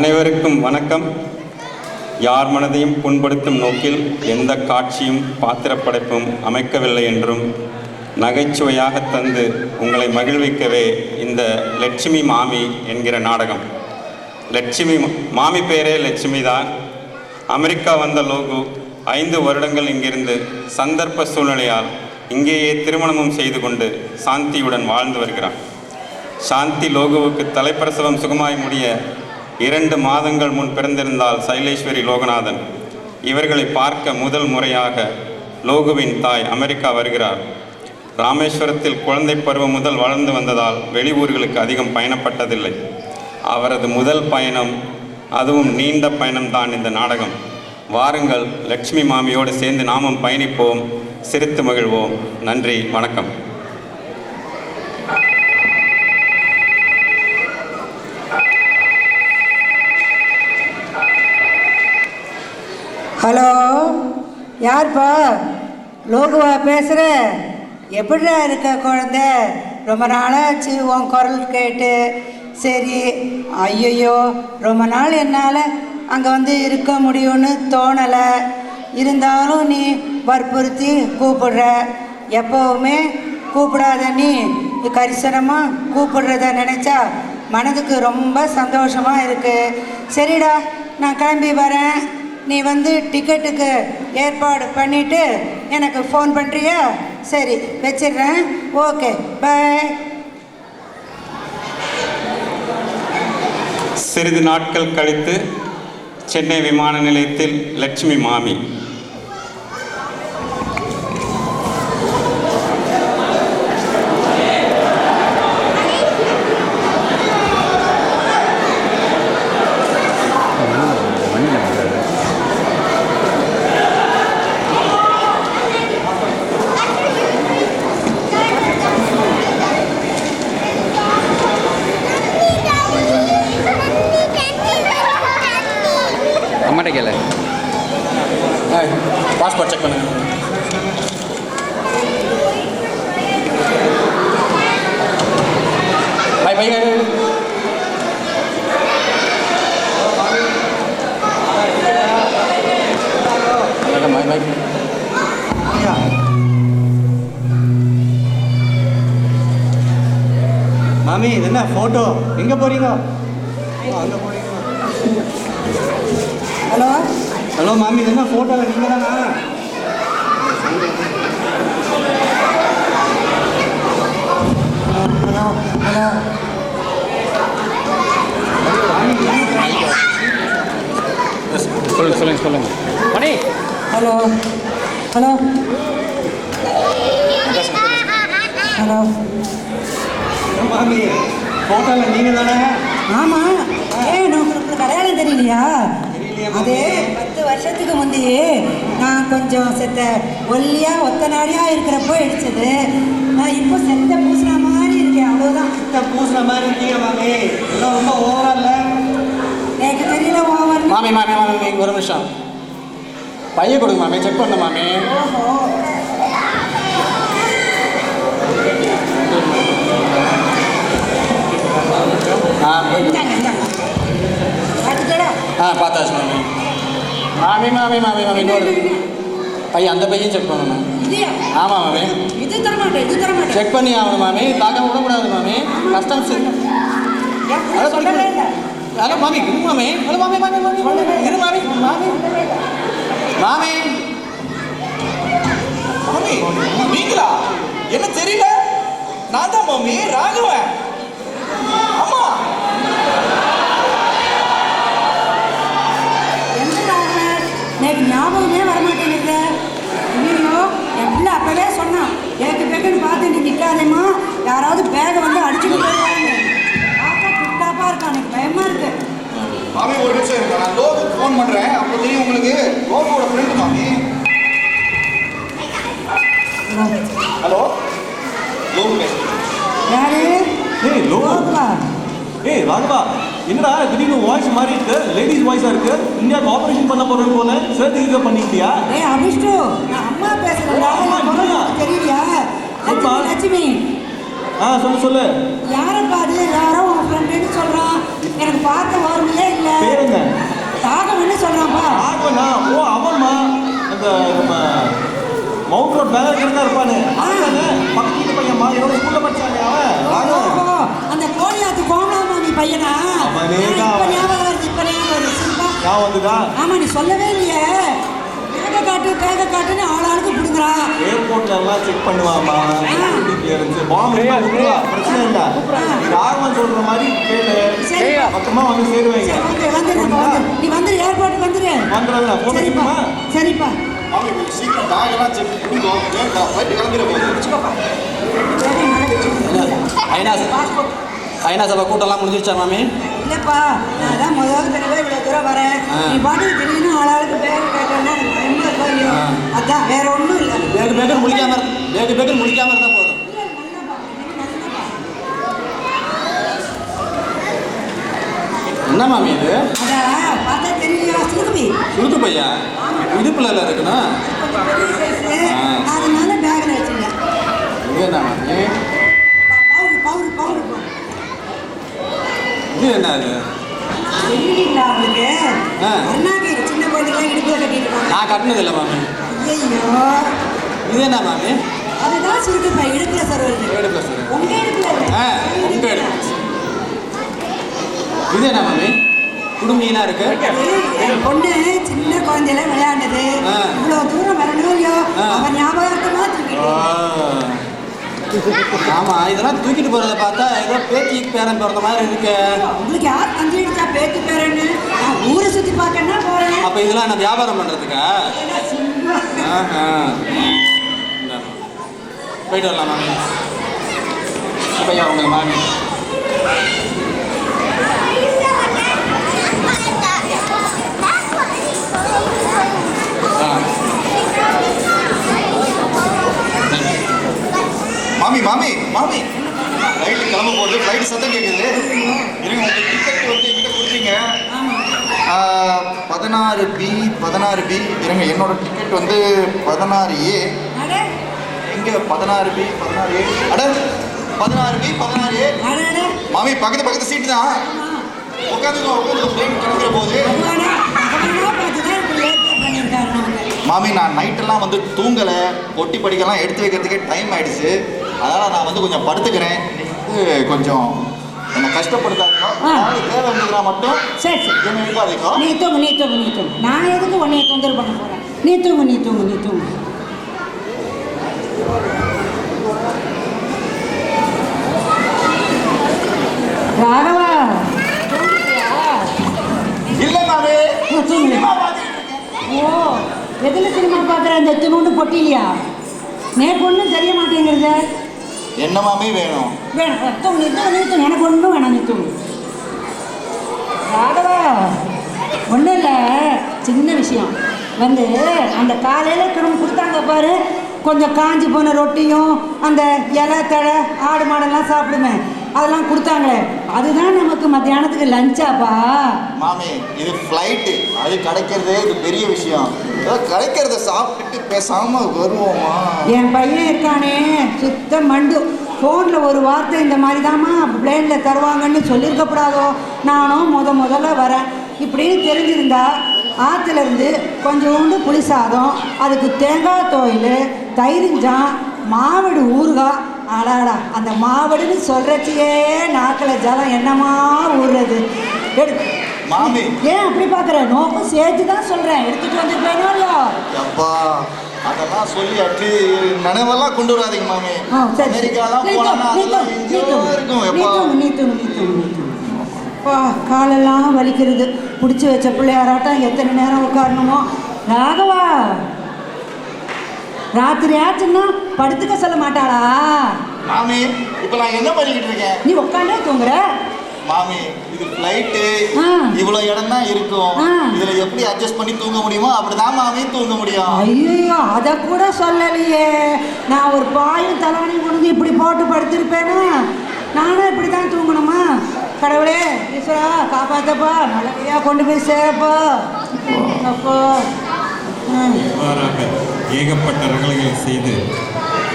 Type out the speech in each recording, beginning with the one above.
அனைவருக்கும் வணக்கம். யார் மனதையும் புண்படுத்தும் நோக்கில் எந்த காட்சியும் பாத்திரப்படைப்பும் அமைக்கவில்லை என்றும் நகைச்சுவையாக தந்து உங்களை மகிழ்விக்கவே இந்த லட்சுமி மாமி என்கிற நாடகம். லட்சுமி மாமி பேரே லட்சுமி தான். அமெரிக்கா வந்த லோகு 5 வருடங்கள் இங்கிருந்து சந்தர்ப்ப சூழ்நிலையால் இங்கேயே திருமணமும் செய்து கொண்டு சாந்தியுடன் வாழ்ந்து வருகிறார். சாந்தி லோகுவுக்கு தலைப்பிரசவம் சுகமாய் முடிய 2 மாதங்கள் முன் பிறந்திருந்தால் சைலேஸ்வரி லோகநாதன். இவர்களை பார்க்க முதல் முறையாக லோகுவின் தாய் அமெரிக்கா வருகிறார். ராமேஸ்வரத்தில் குழந்தை பருவம் முதல் வளர்ந்து வந்ததால் வெளியூர்களுக்கு அதிகம் பயணப்பட்டதில்லை. அவரது முதல் பயணம், அதுவும் நீண்ட பயணம்தான் இந்த நாடகம். வாருங்கள், லட்சுமி மாமியோடு சேர்ந்து நாமும் பயணிப்போம், சிரித்து மகிழ்வோம். நன்றி, வணக்கம். ஹலோ, யார்ப்பா? லோகுவா பேசுகிற? எப்படிடா இருக்க குழந்தை? ரொம்ப நாளாச்சு உன் குரல் கேட்டு. சரி, ஐயோ ரொம்ப நாள் என்னால் அங்கே வந்து இருக்க முடியும்னு தோணலை. இருந்தாலும் நீ வற்புறுத்தி கூப்பிடுற. எப்போவுமே கூப்பிடாத நீ கரிசனமாக கூப்பிடுறத நினச்சா மனதுக்கு ரொம்ப சந்தோஷமாக இருக்குது. சரிடா, நான் கிளம்பி வரேன். நீ வந்து டிக்கெட்டுக்கு ஏற்பாடு பண்ணிவிட்டு எனக்கு ஃபோன் பண்ணுறியா? சரி, வச்சிடுறேன். Okay, bye. சிறிது நாட்கள் கழித்து சென்னை விமான நிலையத்தில் லட்சுமி மாமி. பாஸ்போர்ட் செக் பண்ணுங்க. Bye bye bye. மாமி, இது என்ன ஃபோட்டோ? எங்கே போகிறீங்க? அங்கே போகிறீங்க. ஹலோ ஹலோ மாமி, இது என்ன ஃபோட்டோவில் நீங்கள் தானா? ஹலோ ஹலோ சொல்லுங்க மணி. ஹலோ ஹலோ ஹலோ மாமி, ஃபோட்டோவில் நீங்கள் தானே? ஆமாம். உங்களுக்கு அடையாளம் தெரியலையா? அது 10 வருஷத்துக்கு முந்தையே நான் கொஞ்சம் ஒல்லியாக ஒத்த நாடியாக இருக்கிறப்போ அடித்தது. நான் இப்போ செத்த பூசின மாதிரி இருக்கேன், அவ்வளோதான். செத்த பூசின மாதிரி இருக்கீங்க மாமி. இதெல்லாம் ரொம்ப ஓவராக இல்லை? எனக்கு தெரியல ஓவர். மாமி மாமி மாமி ஒரு நிமிஷம். பைய கொடுங்க மாமி, செக் பண்ண மாமி. ஓஹோ, பார்த்தாச்சு மாமி. மாமி மாமி மாமி மாமி இன்னொரு பையன், அந்த பையன் செக் பண்ணணும். ஆமாம் மாமி, இது தரமாட்டேன், இது தரமாட்டேன். செக் பண்ணி ஆகணும் மாமி. பார்க்க விடக்கூடாது மாமி. கஸ்டம்ஸ். ஹலோ மாமி, இரு மாமி. ஹலோ மாமி மாமி மாமி இரு மாமி. மாமி மாமி மாமி, நீங்களா? என்ன தெரியல? நான் தான் மாமி, ராகவன். ஆமா, எனக்கு ஞாபகமே வரமாட்டேங்குது. ஐயோ, என் பிள்ளை அப்பவே சொன்னான், எனக்கு பேக்குன்னு பார்த்து நீ நிற்காதேம்மா, யாராவது பேகை வந்து அடிச்சுட்டு போயிடுவாங்க. பார்த்தா குட்டாப்பாக இருக்கான், எனக்கு பயமாக இருக்கு. மாமி ஒரு நிமிஷம் இருங்க, நான் லோகுக்கு ஃபோன் பண்ணுறேன். அப்போ தெரியும் உங்களுக்கு. லோகோட ஃப்ரெண்டு மாமி. ஹலோ, லோகு பேசுகிறேன். யாரு? ஏய் லோகு. லோகுவா? ஏய் ராகவா, என்னடா திடீர்னு வாய்ஸ் மாறி இருக்கு? லேடிஸ் வாய்ஸாக இருக்கு. இந்தியாவுக்கு ஆப்ரேஷன் பண்ண போகிறேன் போல. சர்ஜரி பண்ணிக்கிட்டியா? ஏய் அபிஷ்டு, நான் அம்மா பேசுகிறேன். தெரியலையா? லட்சுமி. சொல்லு. யாரப்பா அது? யாரோ உன் ஃப்ரெண்டுன்னு சொல்றான். எனக்கு பார்க்க ஓர்மையே இல்லை. பேர் என்ன? ராகவன்னு சொல்றான்ப்பா. ராகவனா? ஓ அவன்மா, அந்த நம்ம மவுண்ட் ரோட் மேலே இருந்தா இருப்பானு. அவன்தானே? பக்கத்து வீட்டு பையன்மா, என்னோட ஸ்கூல்ல படிச்சானே அவன். ராகவன். ஓஹோ, அந்த கோழியாத்து கோமலாமாமி பையனா? அவனேதான். இப்ப ஞாபகம் வருது, இப்ப ஞாபகம் வருது. சரிப்பா. ஞாபகம் வந்துதா? ஆமா, நீ சொல்லவே இல்லையே. பேக காட்டுன்னு ஆளாளுக்கு பிடுங்குறான். ஏர்போர்ட்ல எல்லாம் செக் பண்ணுவாமா, செக்யூரிட்டி கிளியரன்ஸ், பாம்பு விட்டுருவா, பிரச்சனை இல்லை. ராகவன் சொல்ற மாதிரி கேளு, பக்கமா வந்து சேருவீங்க. நீ வந்துரு, ஏர்போர்ட்டுக்கு வந்துரு. வந்துடுறா, போன் சரிப்பா, சரிப்பா. மாமி கொஞ்சம் சீக்கிரம் பேக்கெல்லாம் செக் பண்ணிக்கோ. ஃப்ளைட் கிளம்பிட போகுது. ஐநா சபை கூட்டம்லாம் முடிஞ்சிருச்சா மாமி? இல்லப்பா, நான் தான் முதல் தடவை இவ்வளவு தூரம் வரேன். நீ பாட்டுக்கு திடீர்னு ஆளாளுக்கு பேர் கேட்டேன்னா எனக்கு பயமா இருக்கோ இல்லையோ. அதான், வேற ஒன்றும் இல்லை. பேக்கு முடிக்காம இருந்தா போதும். என்ன மாமி இது? அதான் பார்த்தா தெரியலையா? சுருக்குப்பி. சுருக்கு பையா இடுப்புல இருக்குண்ணா. அதனால பேக்கில் வச்சுங்க. இது என்ன மாமி? பவுரு இது என்ன அது? தெரியலீங்களா உங்களுக்கு? அண்ணாக்கு சின்ன குழந்தைலாம் இடுப்புல கட்டிட்டு இருக்காங்க. நான் கட்டினது இல்லை மாமி. ஐயோ, இது என்ன மாமி? அதுதான் சுருக்குப்பை, இடுப்புல சருவது. இடுப்புல சருவது. உங்க இடுப்புல இல்லை. உங்க இடுப்பு. இது என்ன மாமி? குடும்பீனா இருக்கு. என் பொண்ணு சின்ன குழந்தையில விளையாண்டது. இவ்வளவு தூரம் வரணும் இல்லையோ, அவன் ஞாபகமா தூக்கிட்டு. ஆமா, இதெல்லாம் தூக்கிட்டு போறத பார்த்தா ஏதோ பேத்தி பேரன் பிறந்த மாதிரி இருக்கு. உங்களுக்கு யார் தந்தி அடிச்சா பேத்தி பேரன்னு? நான் ஊரை சுத்தி பார்க்கன்னா போறேன். அப்ப இதெல்லாம் என்ன வியாபாரம் பண்றதுக்கா? போயிட்டு வரலாம் மாமி. பையா உங்க மாமி. மாமி மாமி மாமி ஃப்ளைட்டு கிளம்ப போகுது. ஃப்ளைட்டு சத்தம் கேட்குது. இருங்க, உங்கள் டிக்கெட் வந்து எங்கிட்ட கொடுத்தீங்க. 16B இருங்க, என்னோட டிக்கெட் வந்து 16A. இங்கே 16B 16A. அட 16B 16A. மாமி பக்கத்து சீட்டு தான். உட்காந்துங்க ஃப்ளைட் கிளம்புற போது. மாமி நான் நைட்டெல்லாம் வந்து தூங்கலை, பொட்டி படிக்கலாம் எடுத்து வைக்கிறதுக்கே டைம் ஆயிடுச்சு. அதனால் நான் வந்து கொஞ்சம் படுத்துக்கிறேன். கொஞ்சம் என்னை கஷ்டப்படுத்தாதீங்க. தேவை இருந்ததுனா மட்டும் சரி என்ன எழுப்பாதீங்க. நீ தூங்கு. நான் எதுக்கு உன்னைய தொந்தரவு பண்ண போறேன்? நீ தூங்கு. ராகவா, இல்லை மாமி, தூங்கு. ஓ, எதுல சினிமா பார்க்குற? இந்த துணுண்டு பொட்டிலையா? நேக்கு ஒன்றும் தெரிய மாட்டேங்கிறது. என்ன மாமி வேணும்? வேணும், தூங்கு. எனக்கு ஒன்றும் வேணாம், நீ தூங்கு. ராகவா, ஒன்றும் இல்லை, சின்ன விஷயம். வந்து அந்த காலையில் திரும்ப கொடுத்தாங்க பாரு, கொஞ்சம் காஞ்சி போன ரொட்டியும் அந்த இலை தழை ஆடு மாடெல்லாம் சாப்பிடுமே, அதெல்லாம் கொடுத்தாங்களே, அதுதான் நமக்கு மத்தியானத்துக்கு லஞ்சாப்பா. மாமி இது ஃப்ளைட்டு, அது கிடைக்கிறதே இது பெரிய விஷயம். கிடைக்கிறத சாப்பிட்டுட்டு பேசாமல் வருவோமா? என் பையன் இருக்கானே சுத்த மண்டு, ஃபோனில் ஒரு வார்த்தை இந்த மாதிரி தாம்மா பிளேனில் தருவாங்கன்னு சொல்லியிருக்கப்படாதோ. நானும் முதல்ல வரேன் இப்படின்னு தெரிஞ்சிருந்தா ஆற்றுலேருந்து கொஞ்சோண்டு புளி சாதம், அதுக்கு தேங்காய் துவையல், தயிரிஞ்சான், மாவடு ஊறுகாய். அடாடா, அந்த மாவடுன்னு சொல்கிறச்சியே நாக்கில் ஜலம் என்னமா ஊறுறது. மாமி ஏன் அப்படி பார்க்குற? நோக்கம் சேர்த்து தான் சொல்கிறேன், எடுத்துகிட்டு வந்துருப்பேனோ இல்லையோ. அப்பா அதெல்லாம் சொல்லி அட்டு நினைவெல்லாம் கொண்டு வராதீங்க மாமி. அமெரிக்காலாம் போனா இருக்கும். நீ தூங்கு. அப்பா காலெல்லாம் வலிக்கிறது. பிடிச்சி வச்ச பிள்ளையாராட்டம் எத்தனை நேரம் உட்காரணுமோ. ராகவா, ராத்திரி ஆச்சுன்னா படுத்துக்க சொல்ல மாட்டாளா? மாமி இப்போ நான் என்ன பண்ணிக்கிட்டு இருக்கேன்? நீ உட்காண்டே தூங்குற. மாமி இது ஃப்ளைட்டு, இவ்வளோ இடம் தான் இருக்கும். இதில் எப்படி அட்ஜஸ்ட் பண்ணி தூங்க முடியுமோ அப்படிதான் மாமி தூங்க முடியும். ஐயோ, அதை கூட சொல்லலையே. நான் ஒரு பாயும் தலைவணி கொண்டு இப்படி போட்டு படுத்திருப்பேனா? நானும் இப்படி தான் தூங்கணுமா? கடவுளே ஈஸ்வரா காப்பாற்றப்பா, நல்லபடியாக கொண்டு போய் சேரப்பா. அப்போ இவ்வாறாக ஏகப்பட்ட ரகளைகளை செய்து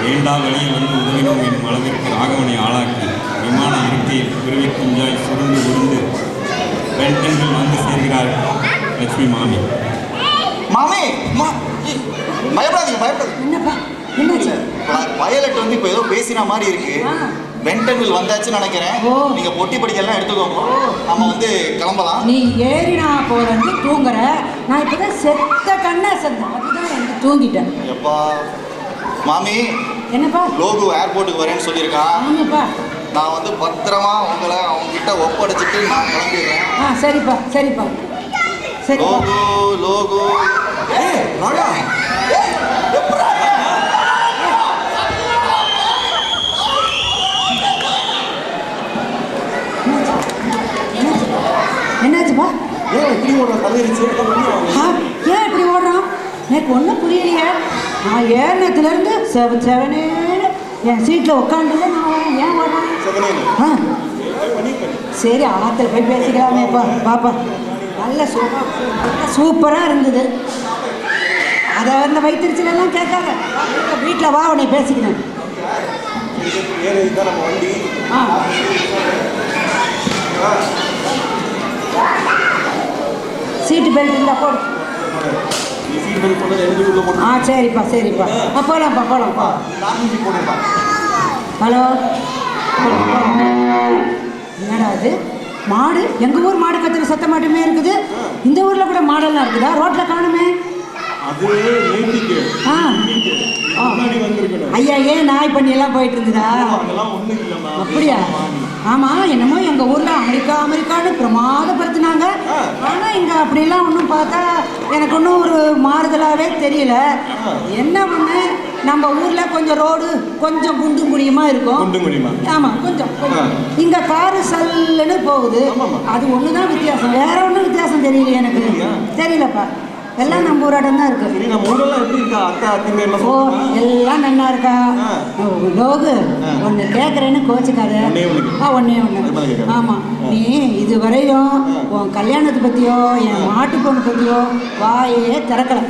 வேண்டா வழியில் வந்து உதவினோம் என்னும் அளவிற்கு ராகவனை ஆளாக்கி விமான இருக்கையில் குருவி குஞ்சாய் சுருண்டு உருந்து பென்டன்கள் வந்து சேர்கிறார் லட்சுமி மாமி. மாமி பயப்படாதீங்க பயப்படாதீங்க. என்னப்பா என்னாச்சு? வயலட் வந்து இப்போ ஏதோ பேசின மாதிரி இருக்கு. பென்டன்வில் வந்தாச்சுன்னு நினைக்கிறேன். நீங்க பொட்டி படிக்கலாம் எடுத்துக்கோங்க. நம்ம வந்து கிளம்பலாம். நீ ஏறினா போறது தூங்குற. நான் இப்பதான் செத்த கண்ணா செத்தேன். அதுதான் வந்து தூங்கிட்டேன். எப்பா மாமி என்னப்பா? லோகு ஏர்போர்ட்டுக்கு வரேன்னு சொல்லியிருக்கான். ஆமாப்பா. நான் வந்து பத்திரமா உங்களை அவங்க கிட்ட ஒப்படைச்சிட்டு நான் கிளம்பிடுறேன். சரிப்பா சரிப்பா சரி. லோகு லோகு ராகா என்னாச்சுப்பா? ஏன் இப்படி ஒரு தலையிருச்சு? ஏன் இப்படி ஓடுறான்? எனக்கு ஒன்றும் புரியலையே. நான் ஏறினத்துலேருந்து செவனேன்னு என் சீட்டில் உட்காந்துல நான் வரேன். ஏன் ஓடுறான்? சரி ஆற்றுல போய் பேசிக்கலாமேப்பா. பாப்பா நல்ல சூப்பராக இருந்தது. அதை அந்த வயிற்றுச்சலெல்லாம் கேட்காத. வீட்டில் வா உன்னை பேசிக்கிறேன். நம்ம வண்டி சீட்டு பெல்ட் இருந்தால் போடு. சரிப்பா சரிப்பா. போகலாம்ப்பா போகலாம்ப்பா. ஹலோ என்னடா அது? மாடு? எங்கள் ஊர் மாடு கத்துற சத்தம் மட்டுமே இருக்குது. இந்த ஊரில் கூட மாடெல்லாம் இருக்குதா? ரோட்டில் காணுமே. ஐயா ஏன் நாய் பண்ணியெல்லாம் போயிட்டு இருந்ததா? அப்படியா? ஆமாம் என்னமோ எங்கள் ஊரில் அமெரிக்கான்னு பிரமாதப்படுத்தினாங்க. ஆனால் இங்கே அப்படிலாம் ஒன்றும் பார்த்தா எனக்கு ஒன்றும் ஒரு மாறுதலாகவே தெரியல. என்ன ஒன்று நம்ம ஊரில் கொஞ்சம் ரோடு கொஞ்சம் குண்டும் குழியுமாக இருக்கும். ஆமாம் கொஞ்சம் இங்கே காரு சல்லுன்னு போகுது. அது ஒன்று தான் வித்தியாசம். வேற ஒன்றும் வித்தியாசம் தெரியல எனக்கு. தெரியலப்பா. எல்லாம் நம்ம ஊராட்டம் தான் இருக்கு. ஓ எல்லாம் நல்லா இருக்கா? லோகு ஒன்று கேட்குறேன்னு கோச்சுக்காத. ஒன்றே ஒன்று. ஆமாம் நீ இது வரையும் உன் கல்யாணத்தை பற்றியோ என் மாட்டு பொண்ணு பற்றியோ வாயே திறக்கலை.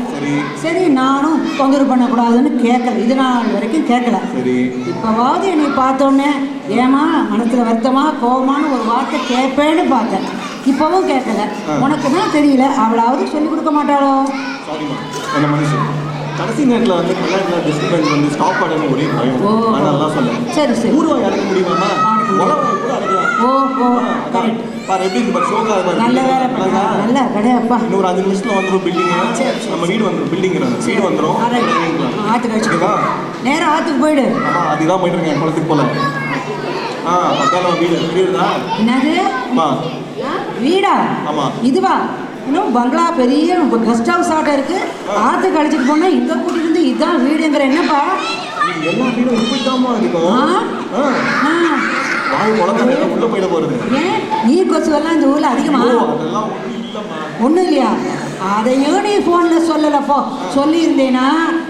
சரி நானும் தொந்தரவு பண்ணக்கூடாதுன்னு கேட்கல. இது நாள் வரைக்கும் கேட்கல. இப்போவாவது என்னை பார்த்தோன்னே ஏமா மனசில் வருத்தமா கோபமான ஒரு வார்த்தை கேட்பேன்னு பார்த்தேன். இப்போவும் கேட்கல. உனக்கு தான் தெரியல. அவளாவது சொல்லிக் கொடுக்க மாட்டாளோ? என்ன மனுஷன் கடைசி நேரத்தில் வந்து கல்யாணத்தில் டிஸ்டர்பன்ஸ் வந்து ஸ்டாப் பண்ணணும் ஒரே பயம். அதனால சொல்லேன். சரி சரி. ஊர்வாய் அடக்க முடியுமா? உலவாய் கூட அடக்கலாம். ஓ கரெக்ட். பாரு எப்படி இருக்கு ஷோக்கா இருக்கு. நல்ல வேலை நல்ல கடையாப்பா. இன்னொரு 5 நிமிஷத்தில் வந்துடும் பில்டிங். நம்ம வீடு வந்துடும். பில்டிங் வீடு வந்துடும். ஆற்றுக்கு வச்சுக்கா. நேராக ஆற்றுக்கு போயிடு. ஆமாம் அதுதான் போயிட்டு இருக்கேன் குளத்துக்கு போல. அதான் நம்ம வீடு தான். என்னது? வீடா? ஆமாம். இதுவா? இன்னும் பங்களா பெரிய கெஸ்ட் ஹவுஸ் ஆட்டம் இருக்கு. ஆற்று கழிச்சிட்டு போனால் இங்கே கூட்டிட்டு வந்து இதுதான் வீடுங்கிற என்னப்பா? எல்லா வீடும் இப்படி தாமா இருக்கும். வாய் குழந்தை உள்ள போயிட போகிறது. ஏன் நீர் கொசுவெல்லாம் இந்த ஊரில் அதிகமா? அதெல்லாம் ஒன்றும் இல்லையா? அதையும் நீ ஃபோனில் சொல்லலப்போ. சொல்லியிருந்தேன்னா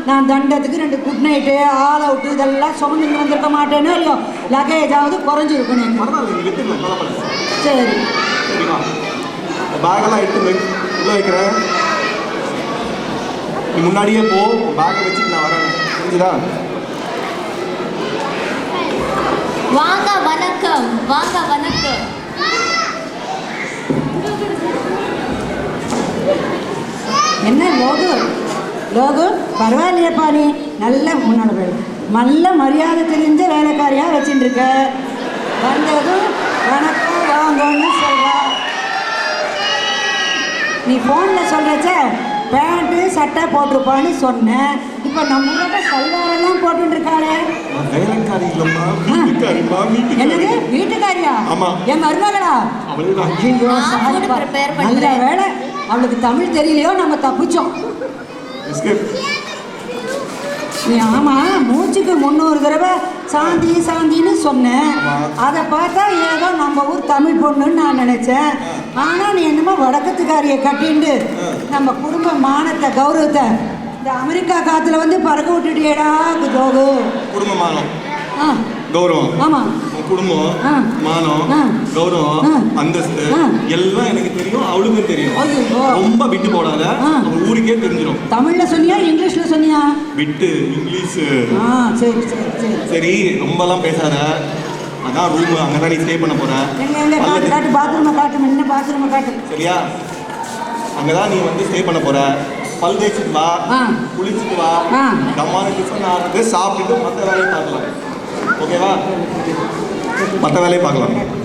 நான் தண்டத்துக்கு 2 குட் நைட்டு ஆல் அவுட்டு இதெல்லாம் சுமந்துட்டு வந்திருக்க மாட்டேனோ இல்லையோ. லகேஜாவது குறைஞ்சிருக்கும். சரி சரிம்மா. பேக்கெல்லாம் எடுத்து உள்ள வைக்கிறேன். நீ முன்னாடியே போ. பேக்கை வச்சுட்டு நான் வரேன். புரிஞ்சுதா? வாங்க வணக்கம். வாங்க வணக்கம். என்ன லோகு பரவாயில்லையப்பா. நீ நல்ல முன்னாடி நல்ல மரியாதை தெரிஞ்ச வேலைக்காரியாக வச்சுட்டு இருக்க. வந்ததும் வணக்கம் வாங்கன்னு சொல்கிறா. நீ ஃபோனில் சொல்கிறச்ச பேண்ட்டு சட்டை போட்டிருப்பான்னு சொன்னேன். இப்போ நம்ம ஊரோட சல்வாரெல்லாம் போட்டுருக்காளே. என்னது வீட்டுக்காரியா? என் மருமகளா? நல்ல வேலை அவளுக்கு தமிழ் தெரியலையோ நம்ம தப்பிச்சோம். நீ ஆமாம் மூச்சுக்கு 300 தடவை சாந்தின்னு சொன்னேன். அதை பார்த்தா ஏதோ நம்ம ஊர் தமிழ் பொண்ணுன்னு நான் நினச்சேன். ஆனால் நீ என்னமோ வடக்கத்துக்காரியை கட்டிண்டு நம்ம குடும்ப மானத்தை கௌரவத்தை இந்த அமெரிக்கா காற்றுல வந்து பறக்க விட்டுட்டியேடா ஜோகு. குடும்பமானம் கௌரவம், ஆமா உன் குடும்பம், ஆ. மானம், ஆ. கௌரவம், ஆ. அந்தஸ்து ஆ. எல்லாம் எனக்கு தெரியும், அவளுக்கும் தெரியும். ஐயோ. ரொம்ப விட்டு போடாத, ஆ. நம்ம ஊருக்கே தெரிஞ்சிடும். தமிழ்ல சொன்னியா இங்கிலீஷ்ல சொன்னியா? விட்டு இங்கிலீஷ். ஆ சரி சரி சரி. சரி, ரொம்பலாம் பேசாத. அதான் ரூம், அங்கே தான் நீ ஸ்டே பண்ண போற. எங்க எங்க காட்டு காட்டு பாத்ரூமை காட்டு, என்ன பாத்ரூமை காட்டு. சரியா? அங்கே தான் நீ வந்து ஸ்டே பண்ண போற. பல் தேய்ச்சிட்டு வா, ஆ. குளிச்சுட்டு வா, ஆ. கம்மான டிஃபன் ஆகுது, சாப்பிட்டுட்டு மற்ற வேலையை பார்க்கலாம். ஓகேவா? மற்ற வேலையை பார்க்கலாம்.